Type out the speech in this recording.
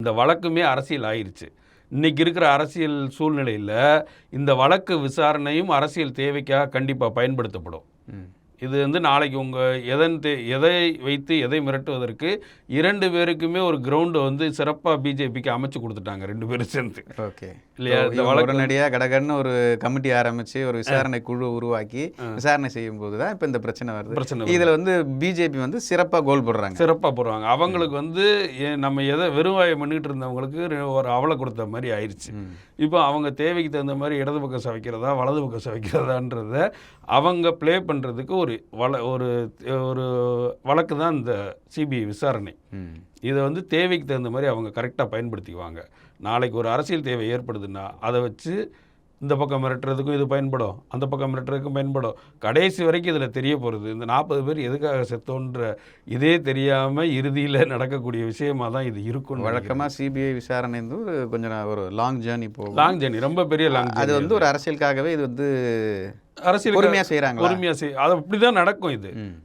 இந்த வழக்குமே அரசியல் ஆயிருச்சு. இன்னைக்கு இருக்கிற அரசியல் சூழ்நிலையில் இந்த வழக்கு விசாரணையும் அரசியல் தேவைக்காக கண்டிப்பாக பயன்படுத்தப்படும். இது வந்து நாளைக்கு எதை வைத்து எதை மிரட்டுவதற்கு 2 பேருக்குமே ஒரு கிரவுண்டு வந்து சிறப்பாக பிஜேபிக்கு அமைச்சு கொடுத்துட்டாங்க 2 பேரும் சேர்ந்து. ஓகே இல்லையா? இந்த வழக்கு உடனடியாக கடகடன்னு ஒரு கமிட்டி ஆரம்பித்து ஒரு விசாரணை குழு உருவாக்கி விசாரணை செய்யும் போது தான் இப்போ இந்த பிரச்சனை வருது. இதில் வந்து பிஜேபி வந்து சிறப்பாக கோல் போடுறாங்க. அவங்களுக்கு வந்து நம்ம எதை வெறுவாயம் பண்ணிட்டு இருந்தவங்களுக்கு ஒரு அவலை கொடுத்த மாதிரி ஆயிடுச்சு. இப்போ அவங்க தேவைக்கு தகுந்த மாதிரி இடது பக்கம் சவைக்கிறதா வலது பக்கம் சவைக்கிறதான்றத அவங்க ப்ளே பண்ணுறதுக்கு ஒரு வழக்கு தான் இந்த சிபிஐ விசாரணை. இதை வந்து தேவைக்கு தகுந்த மாதிரி அவங்க கரெக்டாக பயன்படுத்திக்குவாங்க. நாளைக்கு ஒரு அரசியல் தேவை ஏற்படுதுன்னா அதை வச்சு இந்த பக்கம் மிரட்டுறதுக்கும் இது பயன்படும், அந்த பக்கம் மிரட்டுறதுக்கும் பயன்படும். கடைசி வரைக்கும் இதில் தெரிய போகிறது இந்த 40 பேர் எதுக்காக செத்தோன்ற இதே தெரியாமல் இறுதியில் நடக்கக்கூடிய விஷயமாக தான் இது இருக்கும். வழக்கமாக சிபிஐ விசாரணை வந்து கொஞ்சம் ஒரு லாங் ஜேர்னி போகும். லாங் ஜேர்னி, ரொம்ப பெரிய லாங் ஜேர்னி. அது வந்து ஒரு அரசியலுக்காகவே இது வந்து அரசியல் பொறுமையாக செய்கிறாங்க. அது அப்படி தான் நடக்கும். இது